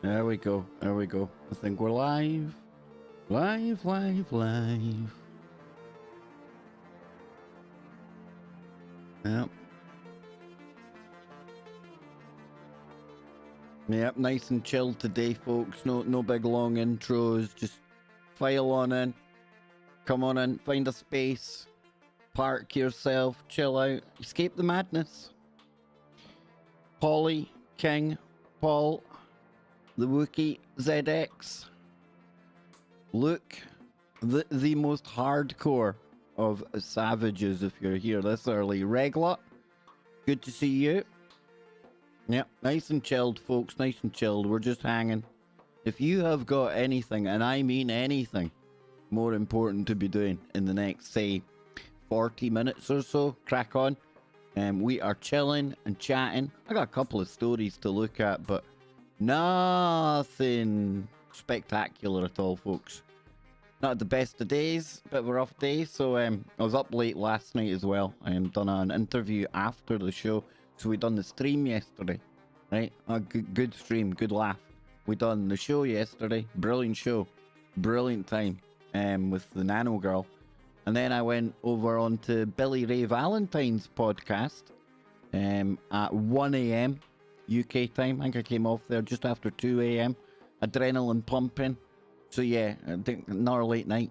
There we go. There we go. I think we're live. Live, live, live. Yep. Yep, nice and chilled today, folks. No big long intros. Just file on in. Come on in. Find a space. Park yourself. Chill out. Escape the madness. Polly, King, Paul, the Wookiee, ZX, Luke, the most hardcore of savages if you're here this early. Regla, good to see you. Yep, nice and chilled, folks, nice and chilled. We're just hanging. If you have got anything, and I mean anything, more important to be doing in the next, say, 40 minutes or so, crack on. We are chilling and chatting. I got a couple of stories to look at, but nothing spectacular at all, folks. Not the best of days, bit of a rough day. So I was up late last night as well. I done an interview after the show. So we done the stream yesterday, right? A good stream, good laugh. We done the show yesterday, brilliant show, brilliant time with the Nano Girl. And then I went over onto Billy Ray Valentine's podcast at 1 a.m. UK time. I think I came off there just after 2 a.m. Adrenaline pumping. So yeah, I think another late night.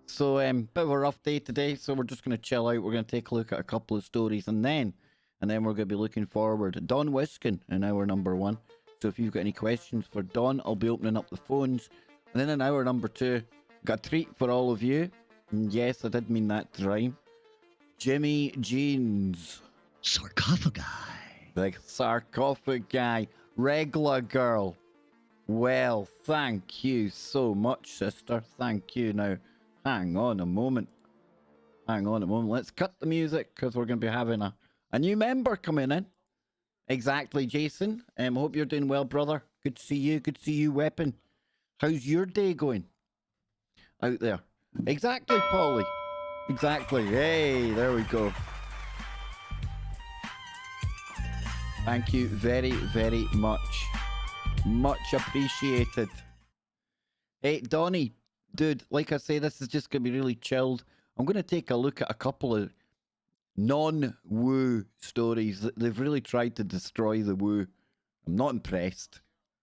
So bit of a rough day today. So we're just going to chill out. We're going to take a look at a couple of stories. And then we're going to be looking forward. Don Wiskin in hour number 1. So if you've got any questions for Don, I'll be opening up the phones. And then in hour number 2, got a treat for all of you. And yes, I did mean that to rhyme. Jimmy Jeans. Sarcophagi. The sarcophagi. Regla girl. Well, thank you so much, sister. Thank you. Now, hang on a moment. Let's cut the music because we're going to be having a new member coming in. Exactly, Jason. Hope you're doing well, brother. Good to see you. Good to see you, Weapon. How's your day going out there? Exactly, Polly. Exactly. Hey, there we go. Thank you very, very much. Much appreciated. Hey, Donnie, dude, like I say, this is just going to be really chilled. I'm going to take a look at a couple of non-woo stories. They've really tried to destroy the woo. I'm not impressed.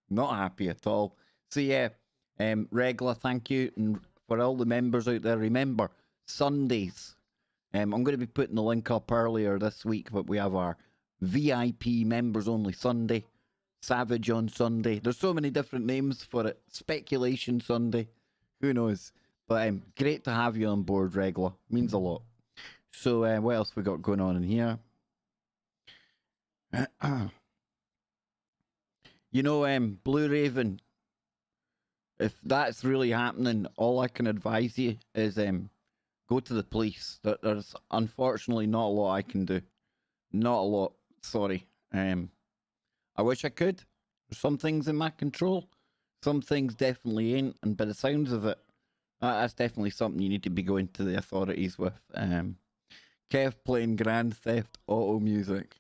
Not happy at all. So yeah, Regla, thank you. And for all the members out there, remember, Sundays. I'm going to be putting the link up earlier this week, but we have our VIP members only Sunday. Savage on Sunday. There's so many different names for it. Speculation Sunday. Who knows? But great to have you on board, Regla. Means a lot. So what else we got going on in here? You know, Blue Raven, if that's really happening, all I can advise you is go to the police. There's unfortunately not a lot I can do. Not a lot. Sorry. I wish I could. There's some things in my control. Some things definitely ain't. And by the sounds of it, that's definitely something you need to be going to the authorities with. Kev playing Grand Theft Auto music.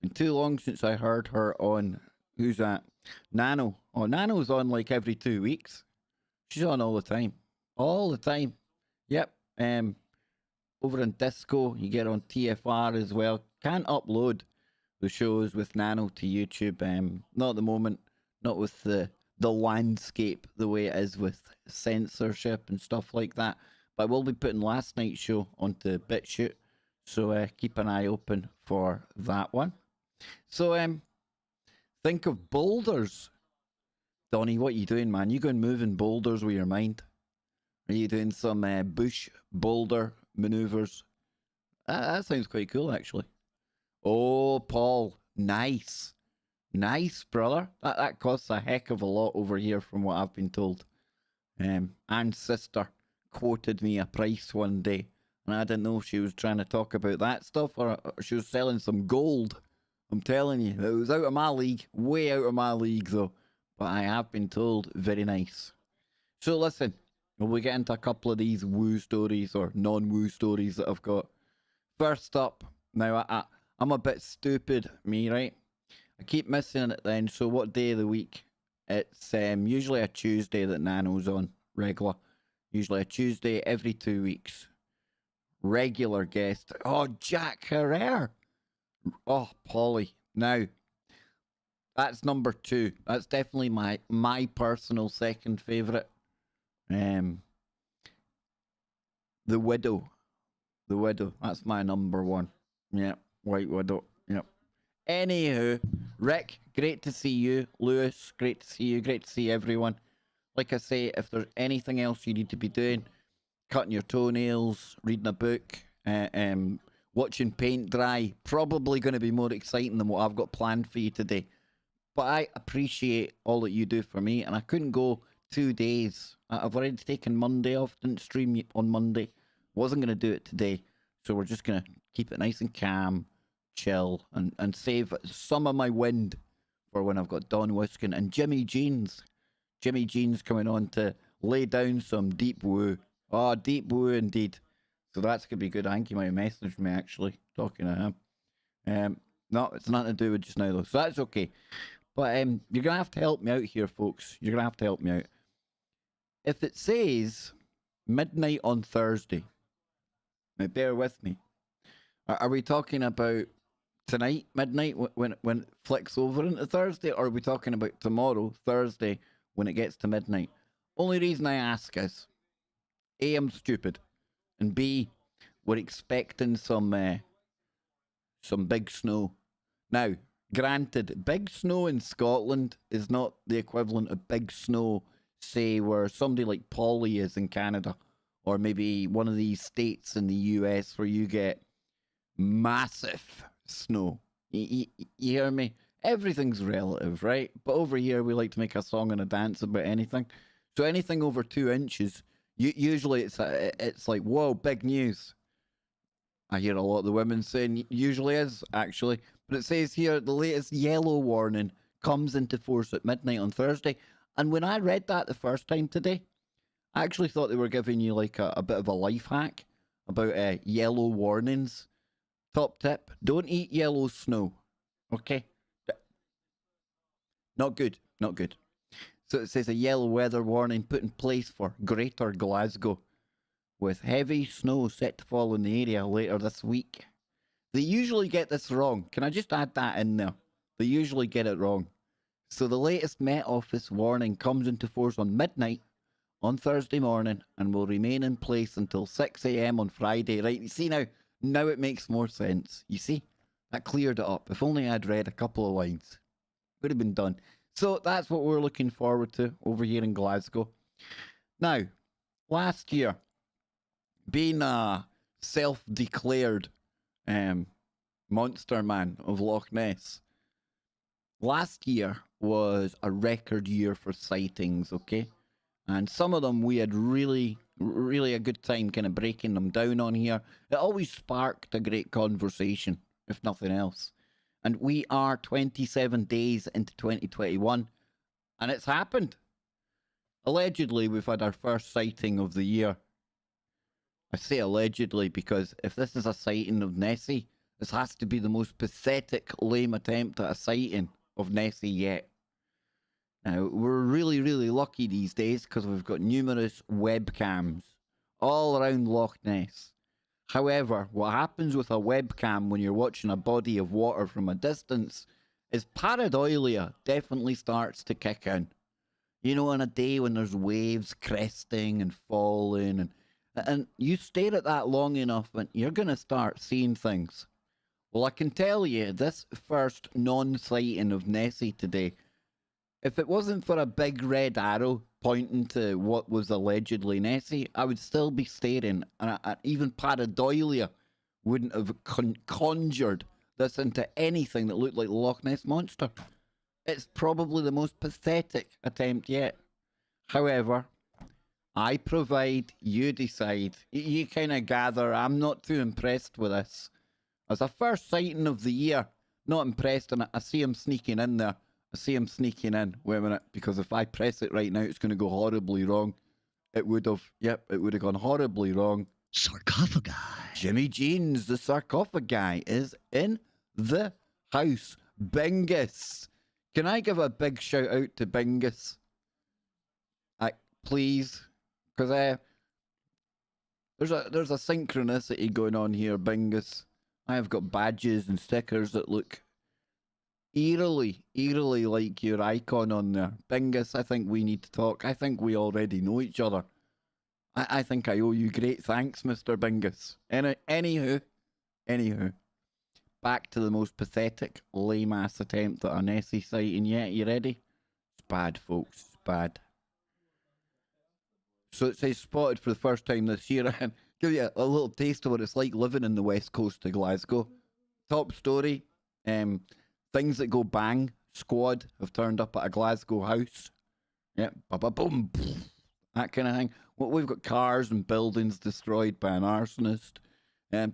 Been too long since I heard her on, who's that? Nano. Oh, Nano's on like every 2 weeks. She's on all the time. All the time. Yep. Over in Disco, you get on TFR as well. Can't upload the shows with Nano to YouTube. Not at the moment. Not with the landscape the way it is with censorship and stuff like that. But I will be putting last night's show onto BitChute. So keep an eye open for that one. So think of boulders. Donnie, what are you doing, man? You going moving boulders with your mind? Are you doing some bush boulder maneuvers? That sounds quite cool, actually. Oh, Paul, nice. Nice, brother. That costs a heck of a lot over here from what I've been told. Anne's sister quoted me a price one day, and I didn't know if she was trying to talk about that stuff or she was selling some gold. I'm telling you, it was out of my league. Way out of my league, though. But I have been told, very nice. So listen, we'll get into a couple of these woo stories or non-woo stories that I've got. First up, now I'm a bit stupid, me, right? I keep missing it then. So what day of the week? It's usually a Tuesday that Nano's on regular. Usually a Tuesday every 2 weeks. Regular guest. Oh, Jack Herrera. Oh, Polly. Now, that's number 2. That's definitely my personal second favourite. The Widow. The Widow. That's my number 1. Yeah, White Widow. Yep. Anywho, Rick, great to see you. Lewis, great to see you. Great to see everyone. Like I say, if there's anything else you need to be doing, cutting your toenails, reading a book, watching paint dry, probably going to be more exciting than what I've got planned for you today. But I appreciate all that you do for me, and I couldn't go 2 days. I've already taken Monday off, didn't stream on Monday. Wasn't going to do it today, so we're just going to keep it nice and calm, chill, and save some of my wind for when I've got Don Wiskin and Jimmy Jeans. Jimmy Jeans coming on to lay down some deep woo. Oh, deep woo indeed. So that's going to be good. I think he might have messaged me actually, talking to him. No, it's nothing to do with just now though, so that's okay. But you're going to have to help me out here, folks. You're going to have to help me out. If it says midnight on Thursday, now bear with me. Are we talking about tonight, midnight, when it flicks over into Thursday? Or are we talking about tomorrow, Thursday, when it gets to midnight? Only reason I ask is, A, I'm stupid. And B, we're expecting some big snow. Now, granted, big snow in Scotland is not the equivalent of big snow, say, where somebody like Polly is in Canada, or maybe one of these states in the US where you get massive snow. You hear me? Everything's relative, right? But over here, we like to make a song and a dance about anything. So anything over 2 inches, usually it's like, whoa, big news. I hear a lot of the women saying usually is, actually. But it says here the latest yellow warning comes into force at midnight on Thursday. And when I read that the first time today, I actually thought they were giving you like a bit of a life hack about yellow warnings. Top tip, don't eat yellow snow. Okay? Not good, not good. So it says a yellow weather warning put in place for Greater Glasgow, with heavy snow set to fall in the area later this week. They usually get this wrong. Can I just add that in there? They usually get it wrong. So the latest Met Office warning comes into force on midnight on Thursday morning and will remain in place until 6 a.m. on Friday. Right, you see now it makes more sense. You see? That cleared it up. If only I'd read a couple of lines. Would have been done. So that's what we're looking forward to over here in Glasgow. Now, last year, being a self-declared monster man of Loch Ness, last year was a record year for sightings, okay? And some of them we had really a good time kind of breaking them down on here. It always sparked a great conversation, if nothing else. And we are 27 days into 2021, and it's happened. Allegedly, we've had our first sighting of the year. I say allegedly because if this is a sighting of Nessie, this has to be the most pathetic, lame attempt at a sighting of Nessie yet. Now, we're really lucky these days because we've got numerous webcams all around Loch Ness. However, what happens with a webcam when you're watching a body of water from a distance is pareidolia definitely starts to kick in. You know, on a day when there's waves cresting and falling, and you stare at that long enough and you're going to start seeing things. Well, I can tell you, this first non-sighting of Nessie today, if it wasn't for a big red arrow pointing to what was allegedly Nessie, I would still be staring, and even pareidolia wouldn't have conjured this into anything that looked like the Loch Ness Monster. It's probably the most pathetic attempt yet. However, I provide, you decide. You kind of gather, I'm not too impressed with this. As a first sighting of the year, not impressed, and I see him sneaking in there. I see him sneaking in. Wait a minute, because if I press it right now, it's going to go horribly wrong. It would have, yep, it would have gone horribly wrong. Sarcophagi. Jimmy Jeans, the sarcophagi, is in the house. Bingus. Can I give a big shout out to Bingus? Please, because there's a synchronicity going on here, Bingus. I have got badges and stickers that look eerily like your icon on there. Bingus, I think we need to talk. I think we already know each other. I think I owe you great thanks, Mr. Bingus. Anywho, back to the most pathetic, lame-ass attempt at a Nessie sighting yet. You ready? It's bad, folks. It's bad. So it says spotted for the first time this year. And give you a little taste of what it's like living in the west coast of Glasgow. Top story. Things that go bang. Squad have turned up at a Glasgow house. Yep. Ba-ba-boom. That kind of thing. Well, we've got cars and buildings destroyed by an arsonist.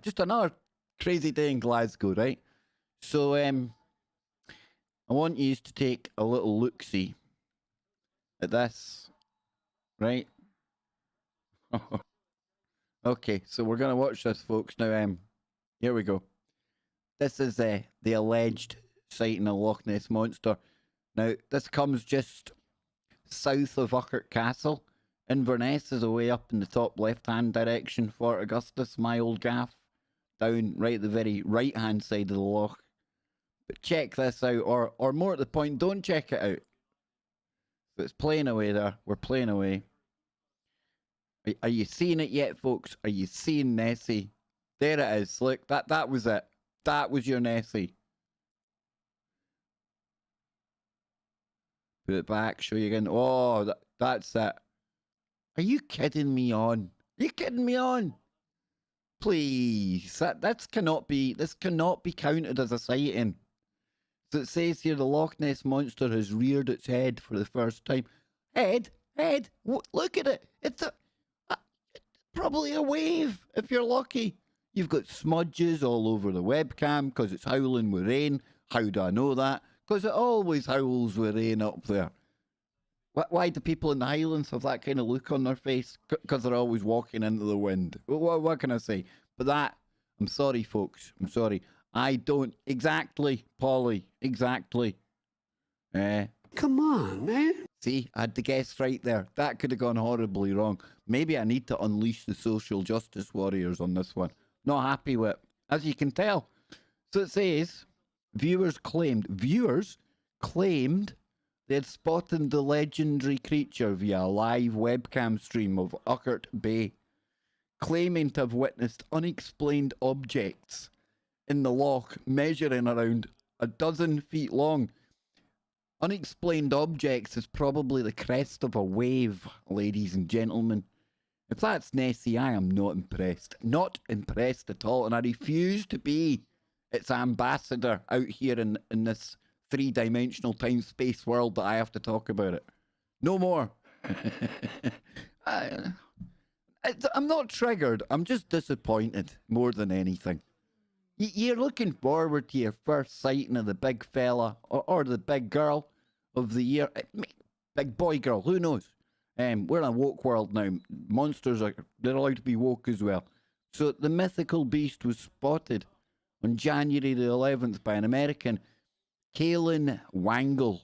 Just another crazy day in Glasgow, right? So I want you to take a little look-see at this, right? Okay, so we're going to watch this, folks. Now, here we go. This is the alleged sighting of Loch Ness Monster. Now, this comes just south of Uckert Castle. Inverness is away up in the top left-hand direction. Fort Augustus, my old gaff, down right at the very right-hand side of the loch. But check this out, or more at the point, don't check it out. So it's playing away there. We're playing away. Are you seeing it yet, folks? Are you seeing Nessie? There it is. Look, that was it. That was your Nessie. Put it back, show you again. Oh, that's it. Are you kidding me on? Are you kidding me on? Please, this cannot be counted as a sighting. So it says here the Loch Ness Monster has reared its head for the first time. Head? Look at it. It's probably a wave, if you're lucky. You've got smudges all over the webcam because it's howling with rain. How do I know that? Because it always howls with rain up there. Why do people in the Highlands have that kind of look on their face? Because they're always walking into the wind. What can I say? But I'm sorry, folks. I'm sorry. I don't... Exactly, Polly. Exactly. Come on, man. See, I had to guess right there. That could have gone horribly wrong. Maybe I need to unleash the social justice warriors on this one. Not happy with it, as you can tell. So it says, viewers claimed they had spotted the legendary creature via a live webcam stream of Uckert Bay, claiming to have witnessed unexplained objects in the loch measuring around 12 feet long. Unexplained objects is probably the crest of a wave, ladies and gentlemen. If that's Nessie, I am not impressed. Not impressed at all, and I refuse to be its ambassador out here in this three-dimensional time-space world that I have to talk about it. No more. I'm not triggered. I'm just disappointed more than anything. You're looking forward to your first sighting of the big fella or the big girl of the year. Big boy, girl, who knows? We're in a woke world now. Monsters they're allowed to be woke as well. So the mythical beast was spotted on January the 11th by an American, Kaylin Wangle.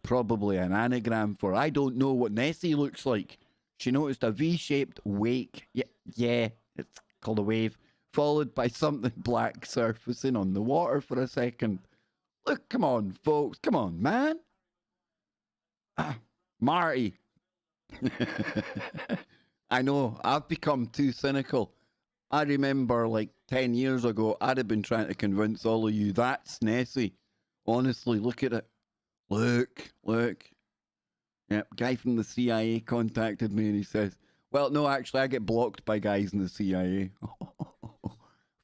Probably an anagram for I don't know what Nessie looks like. She noticed a V-shaped wake. Yeah, it's called a wave. Followed by something black surfacing on the water for a second. Look, come on, folks. Come on, man. Marty. I know, I've become too cynical. I remember like 10 years ago, I'd have been trying to convince all of you that's Nessie. Honestly, look at it. Look. Yep, guy from the CIA contacted me and he says, well, no, actually, I get blocked by guys in the CIA.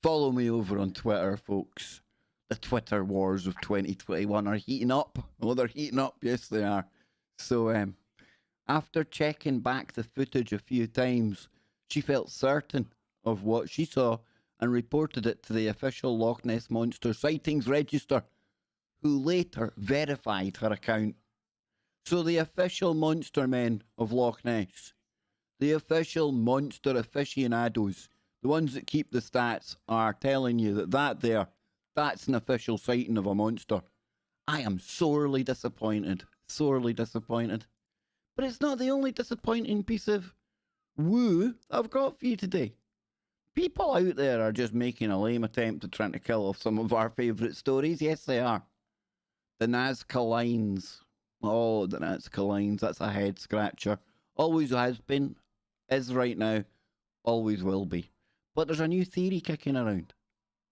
Follow me over on Twitter, folks. The Twitter wars of 2021 are heating up. Oh, they're heating up. Yes, they are. So, after checking back the footage a few times, she felt certain of what she saw and reported it to the official Loch Ness Monster Sightings Register, who later verified her account. So the official monster men of Loch Ness, the official monster aficionados, the ones that keep the stats, are telling you that that's an official sighting of a monster. I am sorely disappointed. Sorely disappointed. But it's not the only disappointing piece of woo I've got for you today. People out there are just making a lame attempt at trying to kill off some of our favourite stories. Yes, they are. The Nazca lines. Oh, the Nazca lines. That's a head scratcher. Always has been, is right now, always will be. But there's a new theory kicking around.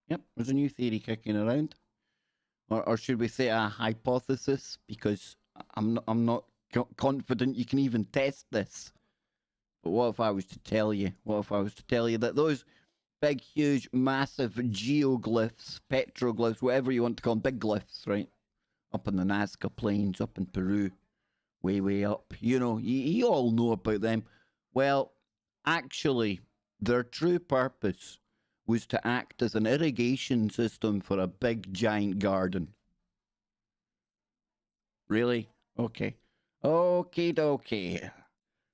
Yep, there's a new theory kicking around. Or should we say a hypothesis? Because I'm not confident you can even test this. But what if I was to tell you? What if I was to tell you that those big, huge, massive geoglyphs, petroglyphs, whatever you want to call them, big glyphs, right? Up in the Nazca Plains, up in Peru, way, way up. You know, you all know about them. Well, actually, their true purpose was to act as an irrigation system for a big, giant garden. Really? Okay. Okie dokie.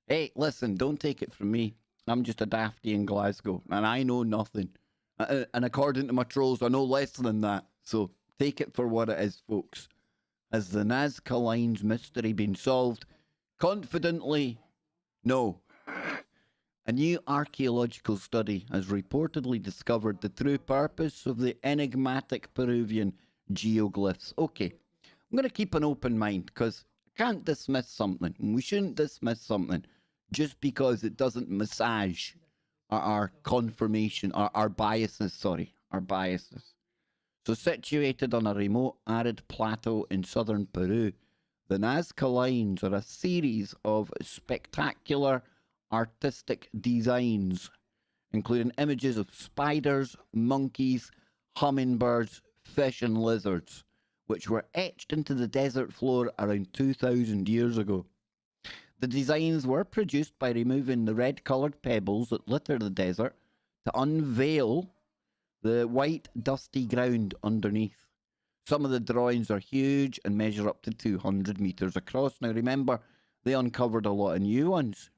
Hey, listen, don't take it from me. I'm just a dafty in Glasgow, and I know nothing. And according to my trolls, I know less than that. So take it for what it is, folks. Has the Nazca Line's mystery been solved? Confidently, no. A new archaeological study has reportedly discovered the true purpose of the enigmatic Peruvian geoglyphs. Okay, I'm going to keep an open mind because I can't dismiss something, and we shouldn't dismiss something just because it doesn't massage our confirmation, our biases, our biases. So situated on a remote arid plateau in southern Peru, the Nazca Lines are a series of spectacular artistic designs, including images of spiders, monkeys, hummingbirds, fish and lizards, which were etched into the desert floor around 2,000 years ago. The designs were produced by removing the red-coloured pebbles that litter the desert to unveil the white, dusty ground underneath. Some of the drawings are huge and measure up to 200 metres across. Now remember, they uncovered a lot of new ones.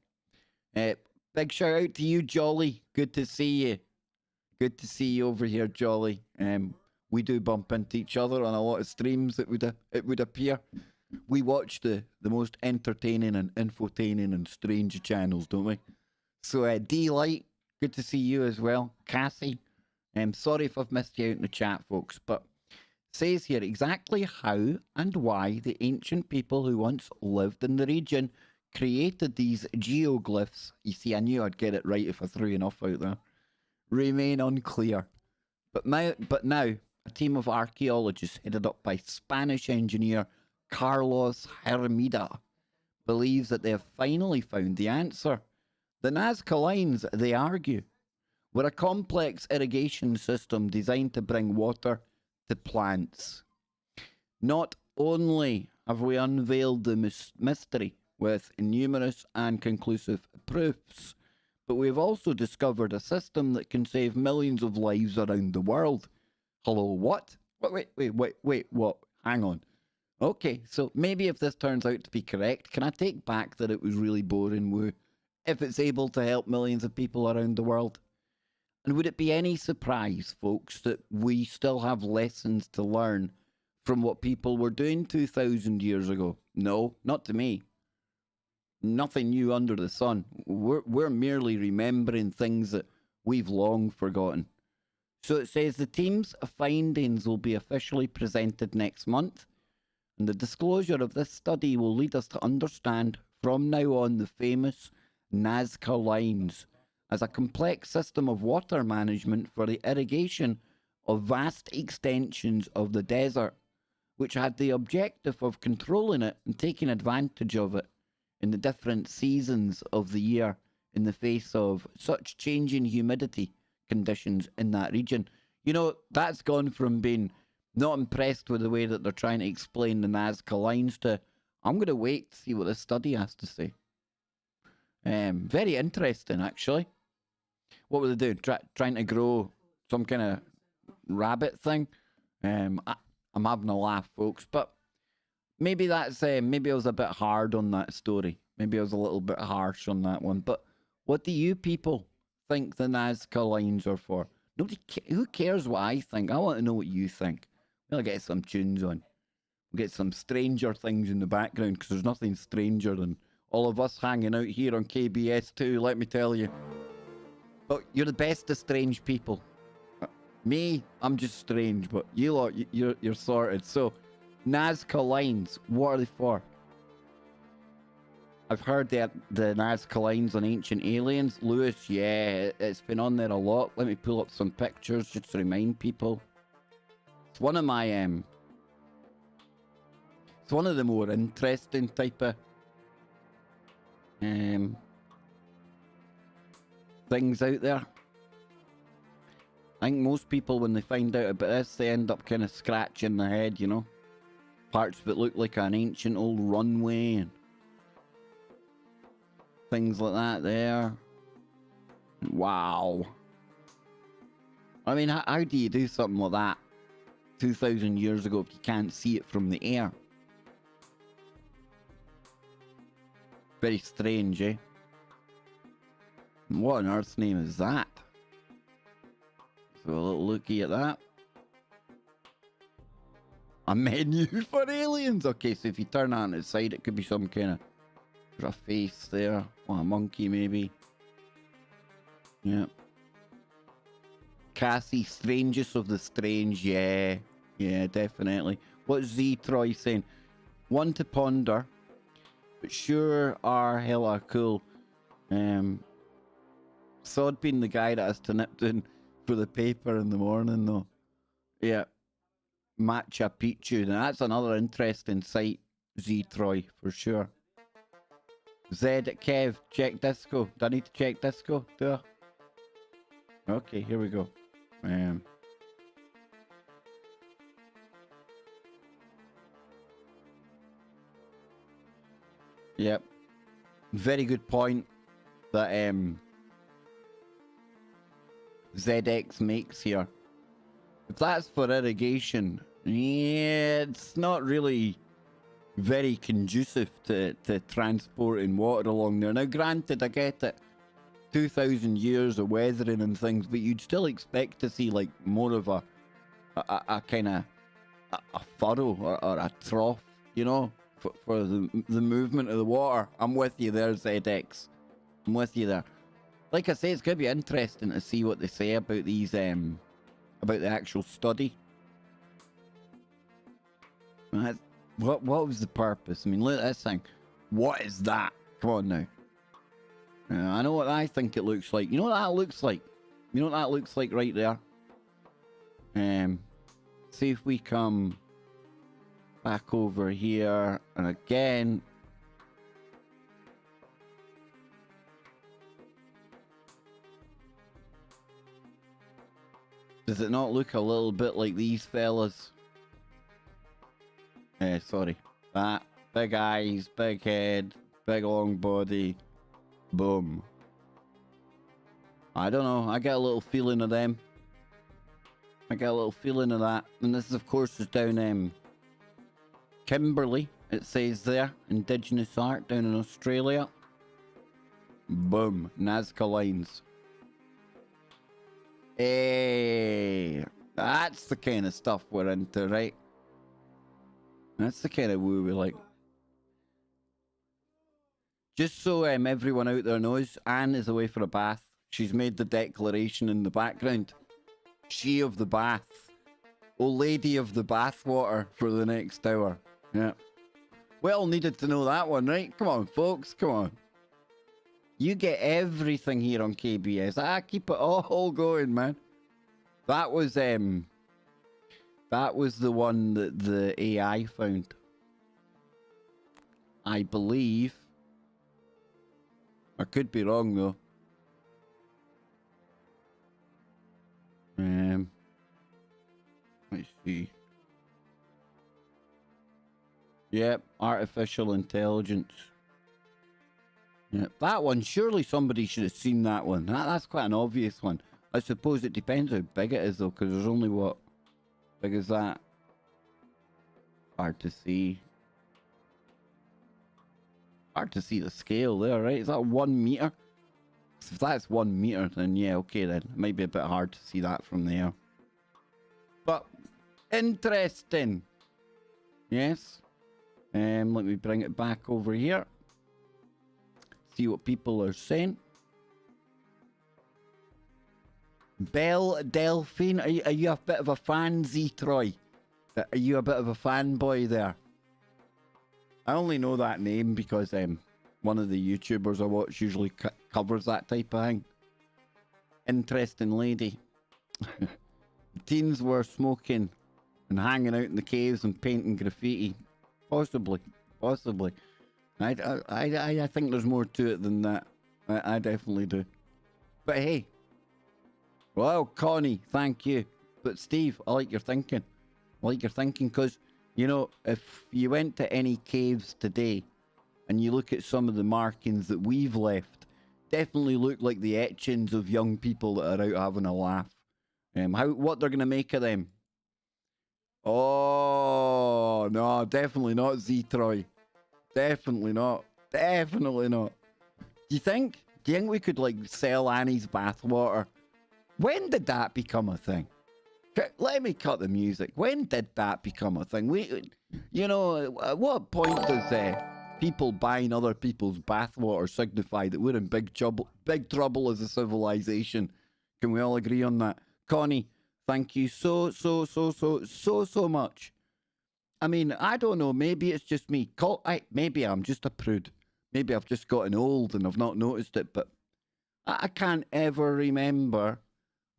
Big shout out to you, Jolly. Good to see you. Good to see you over here, Jolly. We do bump into each other on a lot of streams, it would appear. We watch the most entertaining and infotaining and strange channels, don't we? So, D-Light, good to see you as well. Cassie, sorry if I've missed you out in the chat, folks, but says here exactly how and why the ancient people who once lived in the region created these geoglyphs. You see, I knew I'd get it right if I threw enough out there. Remain unclear. But now, a team of archaeologists headed up by Spanish engineer Carlos Hermida believes that they have finally found the answer. The Nazca Lines, they argue, were a complex irrigation system designed to bring water to plants. Not only have we unveiled the mystery with numerous and conclusive proofs, but we've also discovered a system that can save millions of lives around the world. Hello, what? Wait, what? Hang on. Okay, so maybe if this turns out to be correct, can I take back that it was really boring woo if it's able to help millions of people around the world? And would it be any surprise, folks, that we still have lessons to learn from what people were doing 2,000 years ago? No, not to me. Nothing new under the sun. We're merely remembering things that we've long forgotten. So it says the team's findings will be officially presented next month, and the disclosure of this study will lead us to understand from now on the famous Nazca Lines as a complex system of water management for the irrigation of vast extensions of the desert, which had the objective of controlling it and taking advantage of it in the different seasons of the year in the face of such changing humidity conditions in that region. You know, that's gone from being not impressed with the way that they're trying to explain the Nazca Lines to, I'm going to wait to see what this study has to say. Very interesting, actually. What were they doing? Trying to grow some kind of rabbit thing? I'm having a laugh, folks, but maybe that's maybe I was a bit hard on that story. Maybe I was a little bit harsh on that one. But what do you people think the Nazca Lines are for? Who cares what I think? I want to know what you think. We'll get some tunes on. We'll get some Stranger Things in the background, because there's nothing stranger than all of us hanging out here on KBS2, let me tell you. But you're the best of strange people. Me, I'm just strange, but you lot, you're sorted. So, Nazca lines, what are they for? I've heard that the Nazca lines on Ancient Aliens. Lewis, yeah, it's been on there a lot. Let me pull up some pictures just to remind people. It's one of my, it's one of the more interesting type of things out there. I think most people, when they find out about this, they end up kind of scratching their head, you know? Parts of it look like an ancient old runway and things like that there. Wow. I mean, how do you do something like that 2,000 years ago if you can't see it from the air? Very strange, eh? What on earth's name is that? So a little looky at that. A menu for aliens. Okay, so if you turn that on its side, it could be some kind of... There's a face there. Or a monkey, maybe. Yeah. Cassie, strangest of the strange. Yeah. Yeah, definitely. What's Z Troy saying? One to ponder, but sure are hella cool. Sod being the guy that has to nip in for the paper in the morning, though. Yeah. Matcha Pichu. Now, that's another interesting site, Z Troy, for sure. Zed Kev, check disco. Do I need to check disco? Do I? Okay, here we go. Yep. Very good point that ZX makes here. If that's for irrigation, yeah, it's not really very conducive to transporting water along there. Now, granted, I get it. 2,000 years of weathering and things, but you'd still expect to see like more of a kind of a furrow or a trough, you know, for the movement of the water. I'm with you there, ZX. I'm with you there. Like I say, it's going to be interesting to see what they say about these, about the actual study. What was the purpose? I mean, look at this thing. What is that? Come on now. I know what I think it looks like. You know what that looks like? You know what that looks like right there? See if we come back over here, and again. Does it not look a little bit like these fellas? Sorry. That. Big eyes, big head, big long body. Boom. I don't know. I get a little feeling of them. I get a little feeling of that. And this, of course, is down Kimberley. It says there. Indigenous art down in Australia. Boom. Nazca lines. Hey. That's the kind of stuff we're into, right? That's the kind of woo we like. Just so everyone out there knows, Anne is away for a bath. She's made the declaration in the background. She of the bath. Old lady of the bath water for the next hour. Yeah. Well needed to know that one, right? Come on, folks. Come on. You get everything here on KBS. Keep it all going, man. That was the one that the AI found. I believe. I could be wrong though. Let's see. Yep, artificial intelligence. Yep, that one. Surely somebody should have seen that one. That's quite an obvious one. I suppose it depends how big it is though, because there's only what big is that? Hard to see. Hard to see the scale there, right? Is that 1 meter? If that's 1 meter, then yeah, okay then. It might be a bit hard to see that from there. But interesting. Yes. Let me bring it back over here. See what people are saying. Belle Delphine, are you a bit of a fan, Z Troy? Are you a bit of a fanboy there? I only know that name because one of the YouTubers I watch usually covers that type of thing. Interesting lady. Teens were smoking and hanging out in the caves and painting graffiti. Possibly. I think there's more to it than that. I definitely do. But hey. Well, Connie, thank you. But Steve, I like your thinking. Because, you know, if you went to any caves today and you look at some of the markings that we've left, definitely look like the etchings of young people that are out having a laugh. What they're going to make of them? Oh, no, definitely not, Z-Troy. Definitely not. Do you think we could, like, sell Annie's bathwater? When did that become a thing? Let me cut the music. When did that become a thing? You know, at what point does people buying other people's bathwater signify that we're in big trouble as a civilization? Can we all agree on that? Connie, thank you so much. I mean, I don't know. Maybe it's just me. Maybe I'm just a prude. Maybe I've just gotten old and I've not noticed it. But I can't ever remember,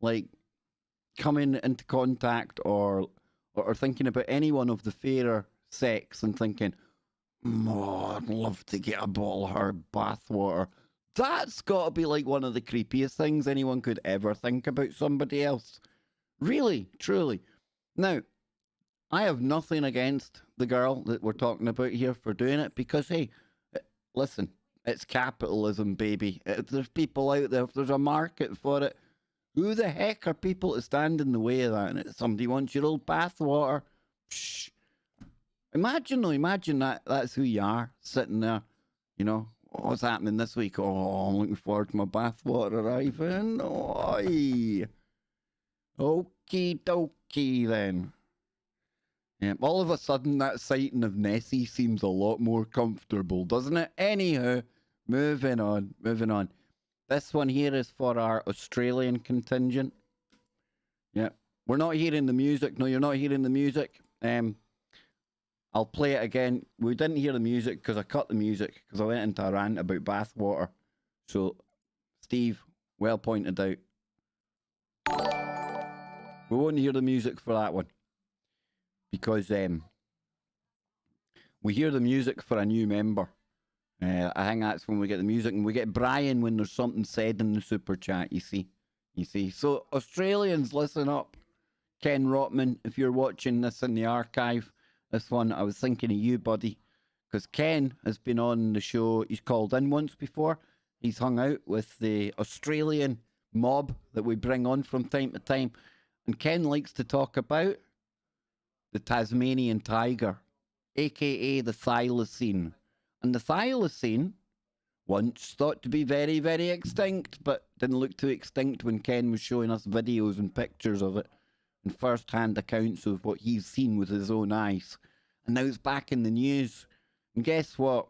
like, coming into contact or thinking about anyone of the fairer sex and thinking, oh, I'd love to get a bottle of her bathwater. That's got to be like one of the creepiest things anyone could ever think about somebody else. Really, truly. Now, I have nothing against the girl that we're talking about here for doing it because, hey, listen, it's capitalism, baby. If there's people out there, if there's a market for it, who the heck are people to stand in the way of that? And if somebody wants your old bathwater, psh. Imagine that's who you are, sitting there, you know, what's happening this week? Oh, I'm looking forward to my bathwater arriving. Oi. Okie dokie then. Yeah, all of a sudden that sighting of Nessie seems a lot more comfortable, doesn't it? Anyhow, moving on. This one here is for our Australian contingent. Yeah. We're not hearing the music. No, you're not hearing the music. I'll play it again. We didn't hear the music because I cut the music because I went into a rant about bathwater. So, Steve, well pointed out. We won't hear the music for that one. Because we hear the music for a new member. I think that's when we get the music, and we get Brian when there's something said in the super chat. You see. So Australians, listen up. Ken Rotman, if you're watching this in the archive, this one I was thinking of you, buddy, because Ken has been on the show. He's called in once before. He's hung out with the Australian mob that we bring on from time to time, and Ken likes to talk about the Tasmanian tiger, aka the thylacine. And the thylacine, once thought to be very, very extinct, but didn't look too extinct when Ken was showing us videos and pictures of it and first-hand accounts of what he's seen with his own eyes. And now it's back in the news. And guess what?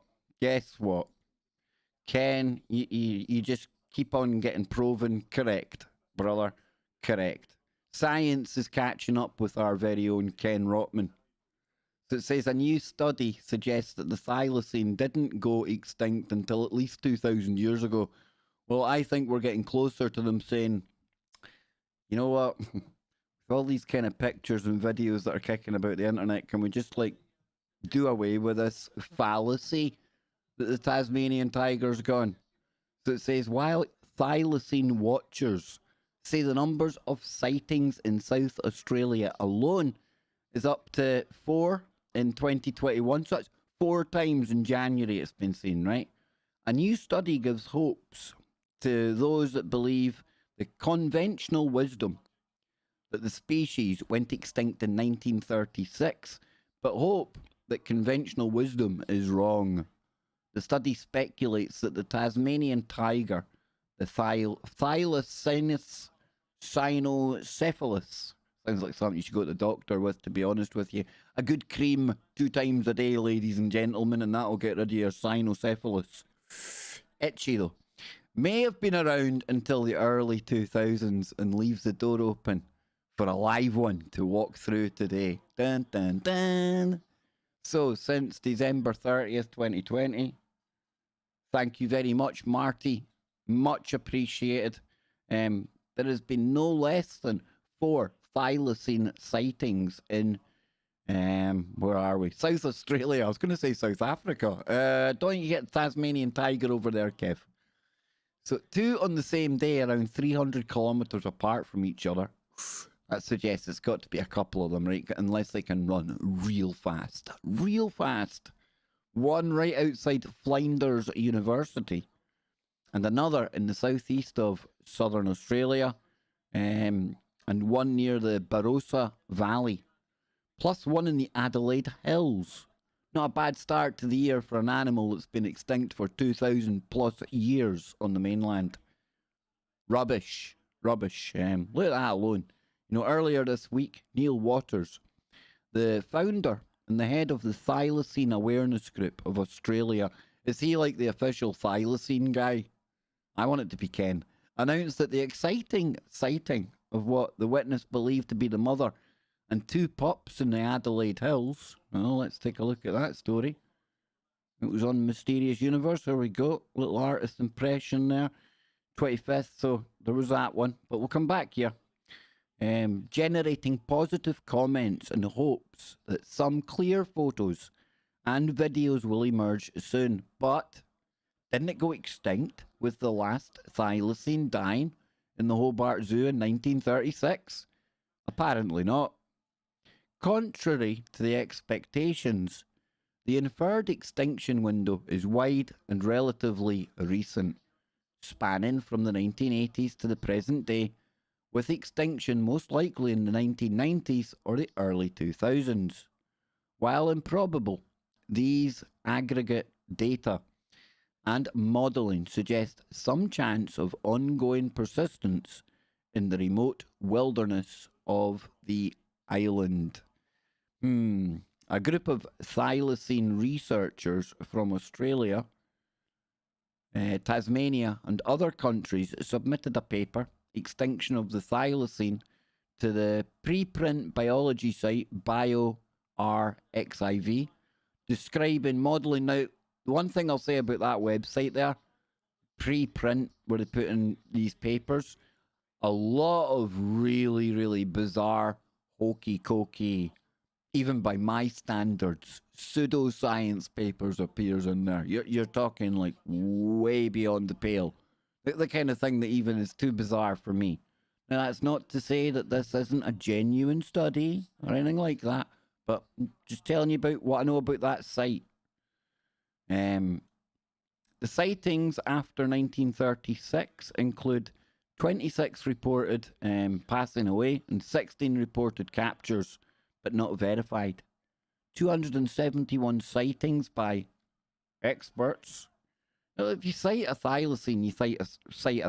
Ken, you just keep on getting proven correct, brother. Correct. Science is catching up with our very own Ken Rotman. So it says a new study suggests that the thylacine didn't go extinct until at least 2,000 years ago. Well, I think we're getting closer to them saying, you know what, with all these kind of pictures and videos that are kicking about the internet, can we just like do away with this fallacy that the Tasmanian tiger's gone? So it says, while thylacine watchers say the numbers of sightings in South Australia alone is up to 4 in 2021. So that's 4 times in January it's been seen, right? A new study gives hopes to those that believe the conventional wisdom that the species went extinct in 1936, but hope that conventional wisdom is wrong. The study speculates that the Tasmanian tiger the thylacinus cynocephalus. Sounds like something you should go to the doctor with, to be honest with you. A good cream 2 times a day, ladies and gentlemen, and that'll get rid of your cynocephalus. Itchy, though. May have been around until the early 2000s and leaves the door open for a live one to walk through today. Dun, dun, dun. So, since December 30th, 2020, thank you very much, Marty. Much appreciated. There has been no less than 4 thylacine sightings in, where are we? South Australia. I was going to say South Africa. Don't you get Tasmanian tiger over there, Kev? So 2 on the same day, around 300 kilometres apart from each other. That suggests it's got to be a couple of them, right? Unless they can run real fast. Real fast. One right outside Flinders University, and another in the southeast of southern Australia, and one near the Barossa Valley, plus one in the Adelaide Hills. Not a bad start to the year for an animal that's been extinct for 2,000 plus years on the mainland. Rubbish. Look at that alone. You know, earlier this week, Neil Waters, the founder and the head of the Thylacine Awareness Group of Australia, is he like the official thylacine guy? I want it to be Ken. Announced that the exciting sighting of what the witness believed to be the mother and 2 pups in the Adelaide Hills. Well, let's take a look at that story. It was on Mysterious Universe. There we go. Little artist impression there. 25th, so there was that one. But we'll come back here. Generating positive comments and hopes that some clear photos and videos will emerge soon. But didn't it go extinct with the last thylacine dying in the Hobart Zoo in 1936? Apparently not. Contrary to the expectations, the inferred extinction window is wide and relatively recent, spanning from the 1980s to the present day, with extinction most likely in the 1990s or the early 2000s. While improbable, these aggregate data and modelling suggest some chance of ongoing persistence in the remote wilderness of the island. A group of thylacine researchers from Australia, Tasmania and other countries submitted a paper, Extinction of the Thylacine, to the preprint biology site bioRxiv, describing modelling. Now, the one thing I'll say about that website there, preprint, where they put in these papers, a lot of really, really bizarre, hokey-cokey, even by my standards, pseudoscience papers appears in there. You're talking like way beyond the pale. The kind of thing that even is too bizarre for me. Now, that's not to say that this isn't a genuine study or anything like that, but I'm just telling you about what I know about that site. The sightings after 1936 include 26 reported passing away and 16 reported captures, but not verified. 271 sightings by experts. Now, if you cite a thylacine, you cite a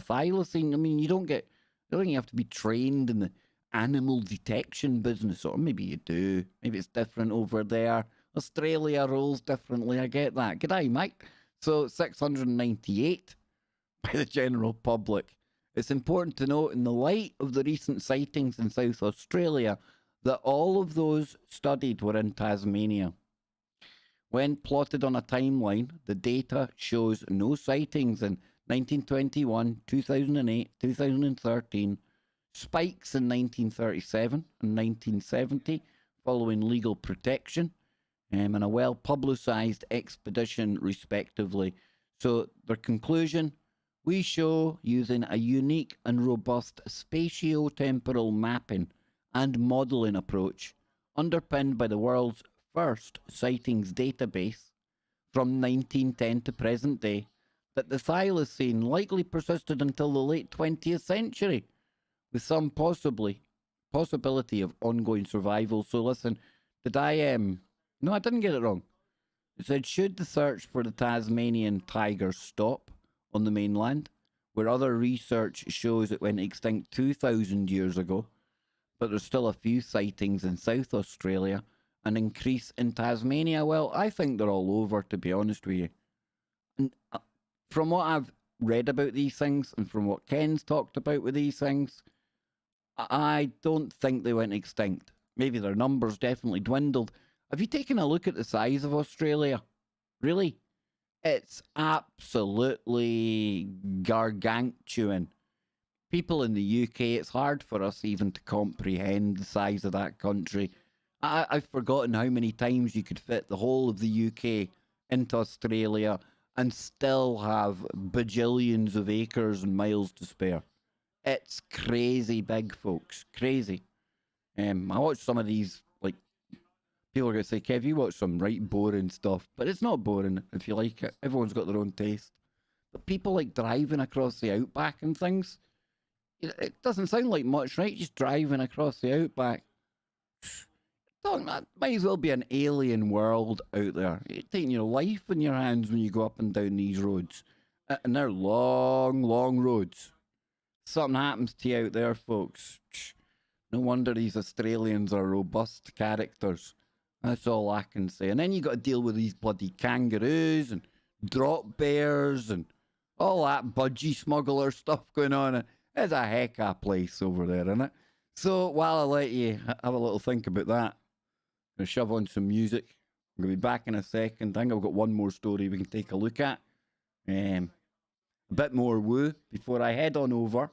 thylacine. I mean, you don't have to be trained in the animal detection business, or maybe you do. Maybe it's different over there. Australia rolls differently. I get that. G'day, mate. So 698 by the general public. It's important to note, in the light of the recent sightings in South Australia, that all of those studied were in Tasmania. When plotted on a timeline, the data shows no sightings in 1921, 2008, 2013, spikes in 1937 and 1970 following legal protection, and a well-publicised expedition, respectively. So their conclusion, we show using a unique and robust spatio-temporal mapping and modelling approach, underpinned by the world's first sightings database from 1910 to present day, that the thylacine likely persisted until the late 20th century, with some possibility of ongoing survival. So listen, did I, no, I didn't get it wrong. It said, should the search for the Tasmanian tiger stop on the mainland, where other research shows it went extinct 2,000 years ago, but there's still a few sightings in South Australia, an increase in Tasmania. Well, I think they're all over, to be honest with you. And from what I've read about these things, and from what Ken's talked about with these things, I don't think they went extinct. Maybe their numbers definitely dwindled. Have you taken a look at the size of Australia? Really? It's absolutely gargantuan. People in the UK, it's hard for us even to comprehend the size of that country. I've forgotten how many times you could fit the whole of the UK into Australia and still have bajillions of acres and miles to spare. It's crazy big, folks. Crazy. I watched some of these, like, people are going to say, Kev, you watch some right boring stuff. But it's not boring if you like it. Everyone's got their own taste. But people like driving across the outback and things. It doesn't sound like much, right? Just driving across the outback. That might as well be an alien world out there. You're taking your life in your hands when you go up and down these roads. And they're long, long roads. Something happens to you out there, folks. No wonder these Australians are robust characters. That's all I can say. And then you got to deal with these bloody kangaroos and drop bears and all that budgie smuggler stuff going on. It's a heck of a place over there, isn't it? So while I let you have a little think about that, I'm going to shove on some music. I'm going to be back in a second. I think I've got one more story we can take a look at. A bit more woo before I head on over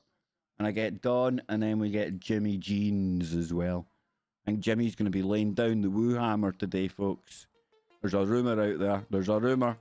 and I get Dawn, and then we get Jimmy Jeans as well. I think Jimmy's going to be laying down the woo hammer today, folks. There's a rumour out there. There's a rumour.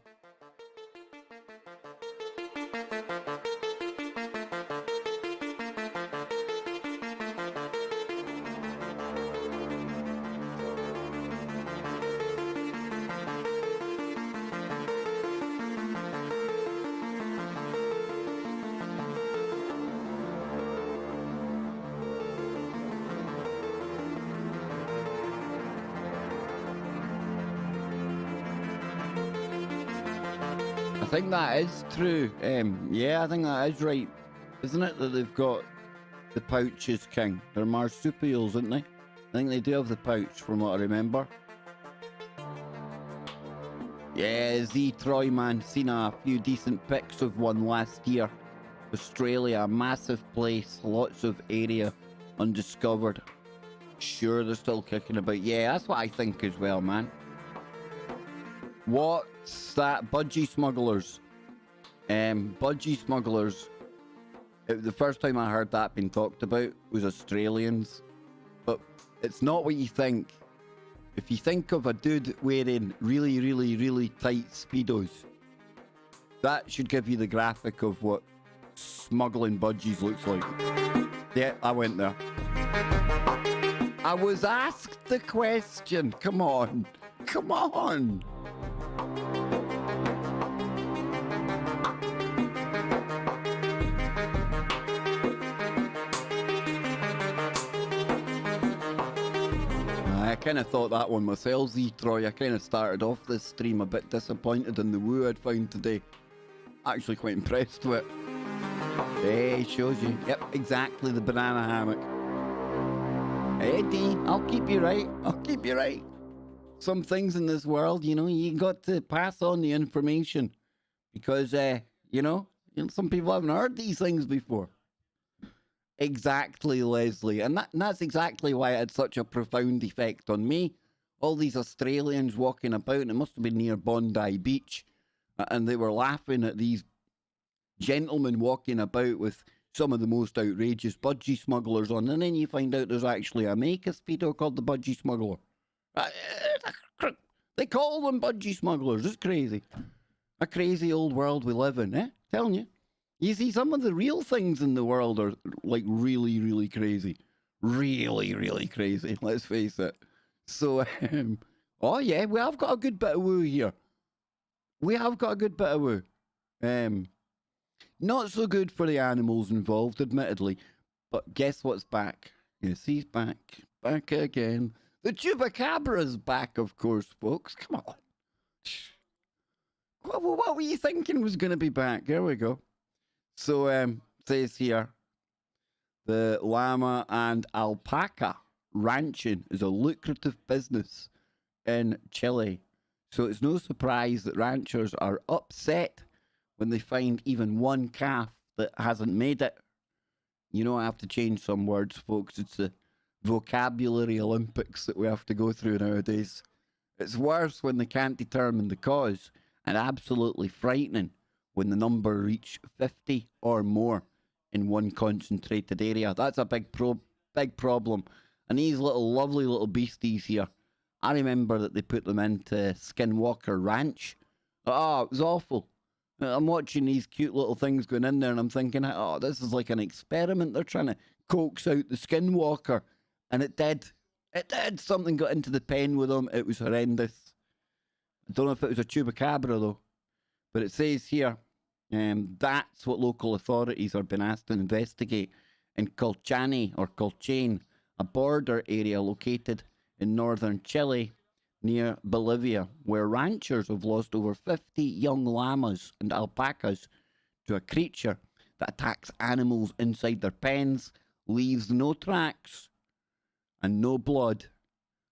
I think that is true. Yeah, I think that is right. Isn't it that they've got the pouches, King? They're marsupials, aren't they? I think they do have the pouch, from what I remember. Yeah, Z Troy, man. Seen a few decent pics of one last year. Australia, a massive place, lots of area undiscovered. Sure, they're still kicking about. Yeah, that's what I think as well, man. What's that? Budgie smugglers. Budgie smugglers. The first time I heard that being talked about was Australians. But it's not what you think. If you think of a dude wearing really, really, really tight Speedos, that should give you the graphic of what smuggling budgies looks like. Yeah, I went there. I was asked the question. Come on. Come on. I kind of thought that one myself, Z Troy. I kind of started off this stream a bit disappointed in the woo I'd found today. Actually quite impressed with it. Hey, shows you. Yep, exactly, the banana hammock. Eddie, I'll keep you right. I'll keep you right. Some things in this world, you know, you got to pass on the information. Because, you know, some people haven't heard these things before. Exactly, Leslie. And that's exactly why it had such a profound effect on me. All these Australians walking about, and it must have been near Bondi Beach, and they were laughing at these gentlemen walking about with some of the most outrageous budgie smugglers on, and then you find out there's actually a make a Speedo called the Budgie Smuggler. They call them budgie smugglers. It's crazy. A crazy old world we live in, eh? Telling you. You see, some of the real things in the world are like really, really crazy. Really, really crazy. Let's face it. So, oh yeah, we have got a good bit of woo here. We have got a good bit of woo. Not so good for the animals involved, admittedly. But guess what's back? Yes, he's back. Back again. The Chupacabra's back, of course, folks. Come on. What were you thinking was going to be back? There we go. So, says here, the llama and alpaca ranching is a lucrative business in Chile. So it's no surprise that ranchers are upset when they find even one calf that hasn't made it. You know, I have to change some words, folks. It's the vocabulary Olympics that we have to go through nowadays. It's worse when they can't determine the cause, and absolutely frightening when the number reach 50 or more in one concentrated area. That's a big problem. And these lovely little beasties here, I remember that they put them into Skinwalker Ranch. Oh, it was awful. I'm watching these cute little things going in there and I'm thinking, oh, this is like an experiment. They're trying to coax out the Skinwalker. And it did. It did. Something got into the pen with them. It was horrendous. I don't know if it was a Chupacabra though. But it says here, that's what local authorities are being asked to investigate in Colchane, a border area located in northern Chile near Bolivia, where ranchers have lost over 50 young llamas and alpacas to a creature that attacks animals inside their pens, leaves no tracks and no blood.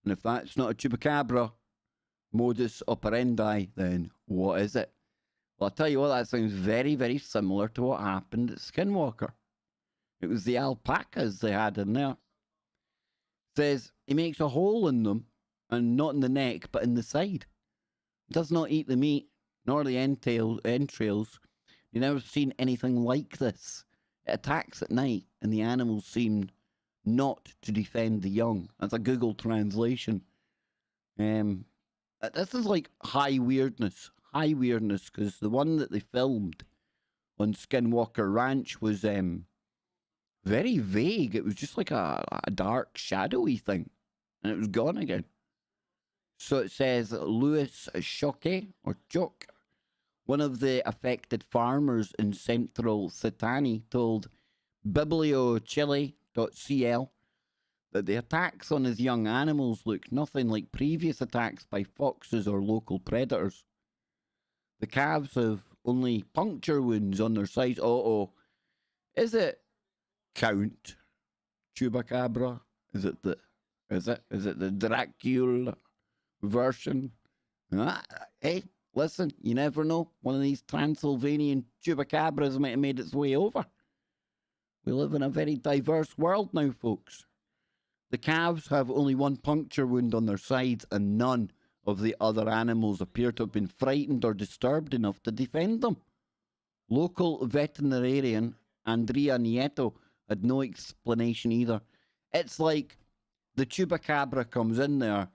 And if that's not a Chupacabra modus operandi, then what is it? Well, I'll tell you what, that sounds very, very similar to what happened at Skinwalker. It was the alpacas they had in there. It says he makes a hole in them, and not in the neck, but in the side. He does not eat the meat, nor the entrails. You've never seen anything like this. It attacks at night, and the animals seem not to defend the young. That's a Google translation. This is like high weirdness, because the one that they filmed on Skinwalker Ranch was very vague. It was just like a dark, shadowy thing, and it was gone again. So it says Louis Choque, one of the affected farmers in central Setani, told bibliochile.cl that the attacks on his young animals look nothing like previous attacks by foxes or local predators. The calves have only puncture wounds on their sides. Is it Count Chupacabra? Is it the Dracula version? Hey, listen, you never know. One of these Transylvanian Chupacabras might have made its way over. We live in a very diverse world now, folks. The calves have only one puncture wound on their sides, and none of the other animals appear to have been frightened or disturbed enough to defend them. Local veterinarian Andrea Nieto had no explanation either. It's like the Chupacabra comes in there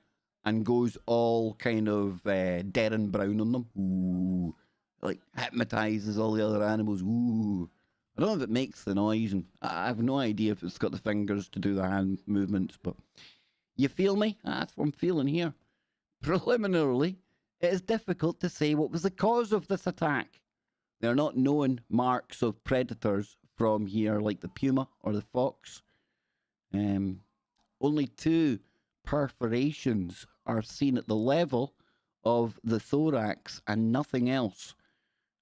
and goes all kind of Darren Brown on them. Ooh. Like hypnotizes all the other animals. Ooh. I don't know if it makes the noise, and I have no idea if it's got the fingers to do the hand movements, but you feel me? That's what I'm feeling here. Preliminarily, it is difficult to say what was the cause of this attack. There are not known marks of predators from here, like the puma or the fox. Only 2 perforations are seen at the level of the thorax and nothing else.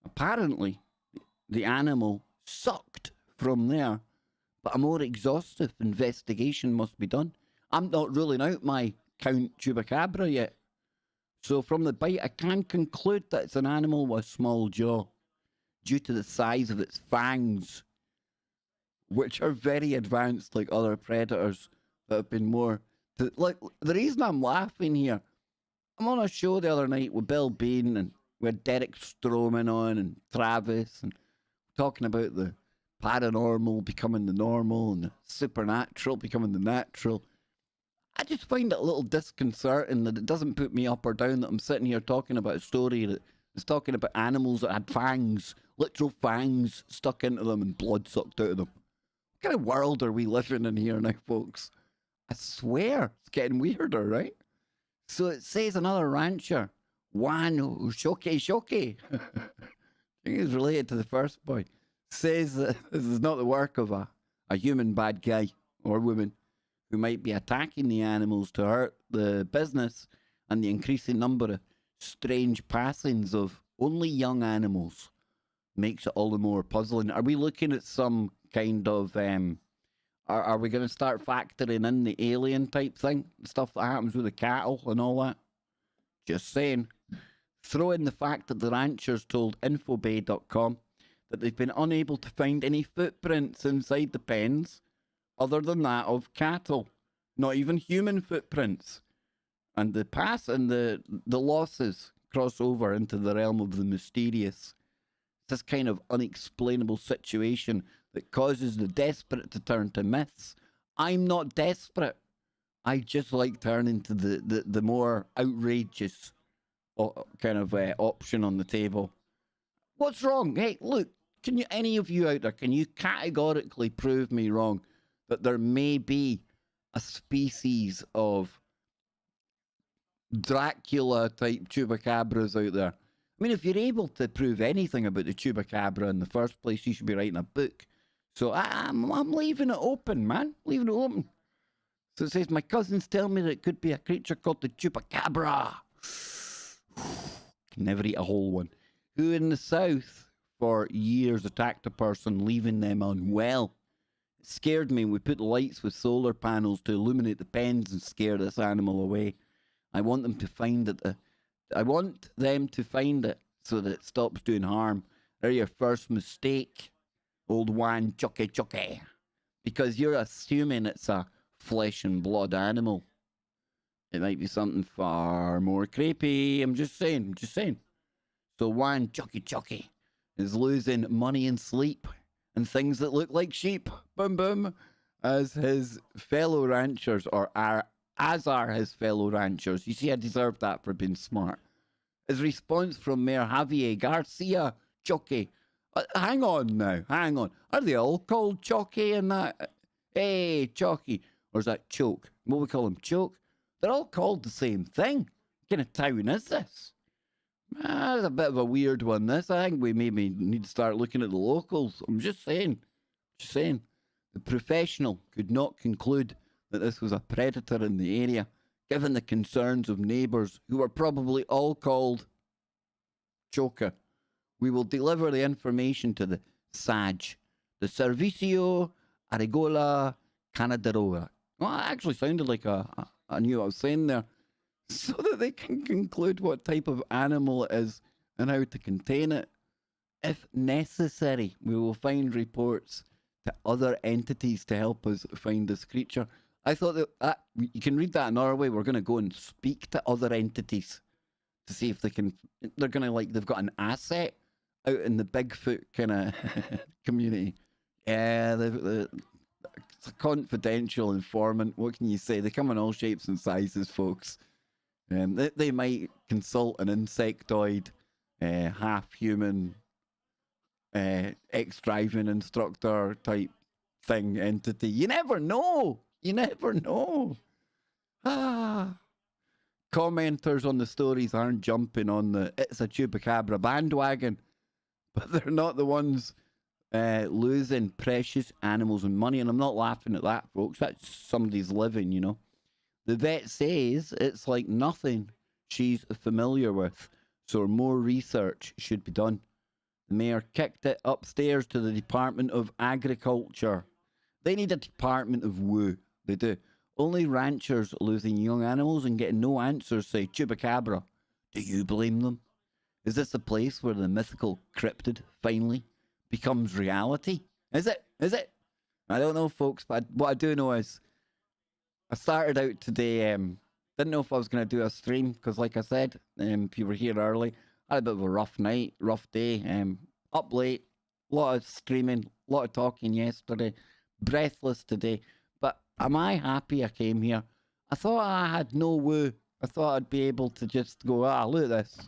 Apparently, the animal sucked from there, but a more exhaustive investigation must be done. I'm not ruling out my Count Chupacabra yet. So from the bite, I can conclude that it's an animal with a small jaw due to the size of its fangs, which are very advanced like other predators that have been more... Like, the reason I'm laughing here, I'm on a show the other night with Bill Bean, and we had Derek Stroman on and Travis, and talking about the paranormal becoming the normal and the supernatural becoming the natural. I just find it a little disconcerting that it doesn't put me up or down that I'm sitting here talking about a story that is talking about animals that had fangs, literal fangs stuck into them and blood sucked out of them. What kind of world are we living in here now, folks? I swear, it's getting weirder, right? So it says another rancher, Juan Choque, I think it's related to the first boy, says that this is not the work of a human bad guy or woman who might be attacking the animals to hurt the business and the increasing number of strange passings of only young animals makes it all the more puzzling. Are we looking at some kind of are we going to start factoring in the alien type thing, stuff that happens with the cattle and all that? Just saying. Throw in the fact that the ranchers told infobay.com that they've been unable to find any footprints inside the pens other than that of cattle, not even human footprints. And the losses cross over into the realm of the mysterious. This kind of unexplainable situation that causes the desperate to turn to myths. I'm not desperate. I just like turning to the more outrageous kind of option on the table. What's wrong? Hey, look, can you, any of you out there, can you categorically prove me wrong that there may be a species of Dracula type chupacabras out there? I mean, if you're able to prove anything about the chupacabra in the first place, you should be writing a book. So I'm leaving it open, man. Leaving it open. So it says, my cousins tell me that it could be a creature called the Chupacabra. Can never eat a whole one. Who in the south for years attacked a person, leaving them unwell. It scared me. We put lights with solar panels to illuminate the pens and scare this animal away. I want them to find it. I want them to find it so that it stops doing harm. They're your first mistake, old Juan Choque. Because you're assuming it's a flesh and blood animal. It might be something far more creepy. I'm just saying. So Juan Choque is losing money and sleep and things that look like sheep. Boom, boom. As his fellow ranchers, as are his fellow ranchers. You see, I deserve that for being smart. His response from Mayor Javier Garcia Choque. Hang on now. Are they all called Choque in that? Hey, Choque. Or is that Choke? What we call him, Choke? They're all called the same thing. What kind of town is this? That's a bit of a weird one, this. I think we maybe need to start looking at the locals. I'm just saying. The professional could not conclude that this was a predator in the area, given the concerns of neighbours who were probably all called Choker. We will deliver the information to the SAG, the Servicio Arigola Canaderoga. Well, it actually sounded like I knew what I was saying there. So that they can conclude what type of animal it is and how to contain it. If necessary, we will find reports to other entities to help us find this creature. I thought that you can read that another way. We're going to go and speak to other entities to see if they can. They're going to they've got an asset out in the Bigfoot kind of community. Yeah, it's a confidential informant. What can you say? They come in all shapes and sizes, folks. They might consult an insectoid, half human, ex-driving instructor type thing entity. You never know. Commenters on the stories aren't jumping on the "it's a chupacabra" bandwagon, but they're not the ones losing precious animals and money. And I'm not laughing at that, folks. That's somebody's living, you know. The vet says it's like nothing she's familiar with, so more research should be done. The mayor kicked it upstairs to the Department of Agriculture. They need a Department of Woo. They do. Only ranchers losing young animals and getting no answers say Chupacabra. Do you blame them? Is this the place where the mythical cryptid finally becomes reality? Is it? I don't know, folks, but what I do know is I started out today, didn't know if I was going to do a stream, because like I said, if you were here early, I had a bit of a rough night, rough day, up late, a lot of streaming, a lot of talking yesterday, breathless today, but am I happy I came here? I thought I had no woo. I thought I'd be able to just go, look at this.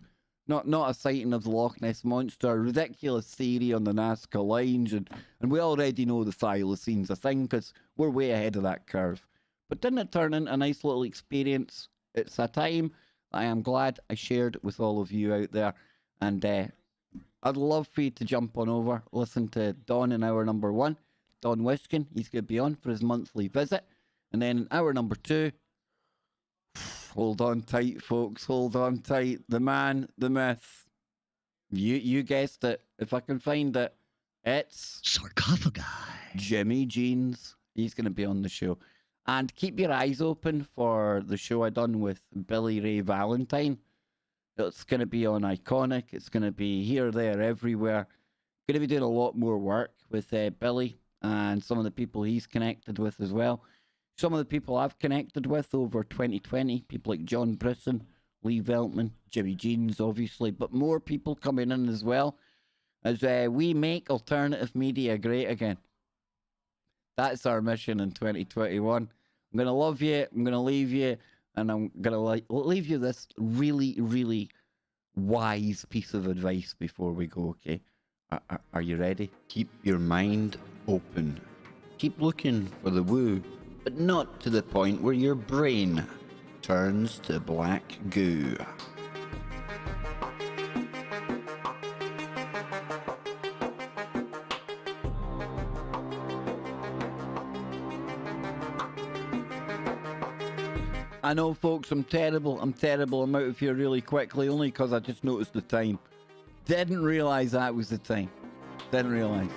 Not a sighting of the Loch Ness Monster, ridiculous theory on the Nazca lines, and we already know the thylacines a thing, because we're way ahead of that curve. But didn't it turn into a nice little experience? It's a time I am glad I shared with all of you out there. And I'd love for you to jump on over, listen to Don in hour number 1. Don Wiskin, he's going to be on for his monthly visit. And then in hour number 2, hold on tight, folks, hold on tight. The man, the myth, You guessed it. If I can find it, it's Sarcophagi. Jimmy Jeans. He's going to be on the show. And keep your eyes open for the show I done with Billy Ray Valentine. It's going to be on Iconic. It's going to be here, there, everywhere. Going to be doing a lot more work with Billy and some of the people he's connected with as well. Some of the people I've connected with over 2020, people like John Brisson, Lee Veltman, Jimmy Jeans, obviously, but more people coming in as well as we make alternative media great again. That's our mission in 2021. I'm going to love you, I'm going to leave you, and I'm going to leave you this really, really wise piece of advice before we go, okay? Are you ready? Keep your mind open. Keep looking for the woo, but not to the point where your brain turns to black goo. I know, folks, I'm terrible. I'm out of here really quickly, only because I just noticed the time. Didn't realise that was the time. Didn't realise.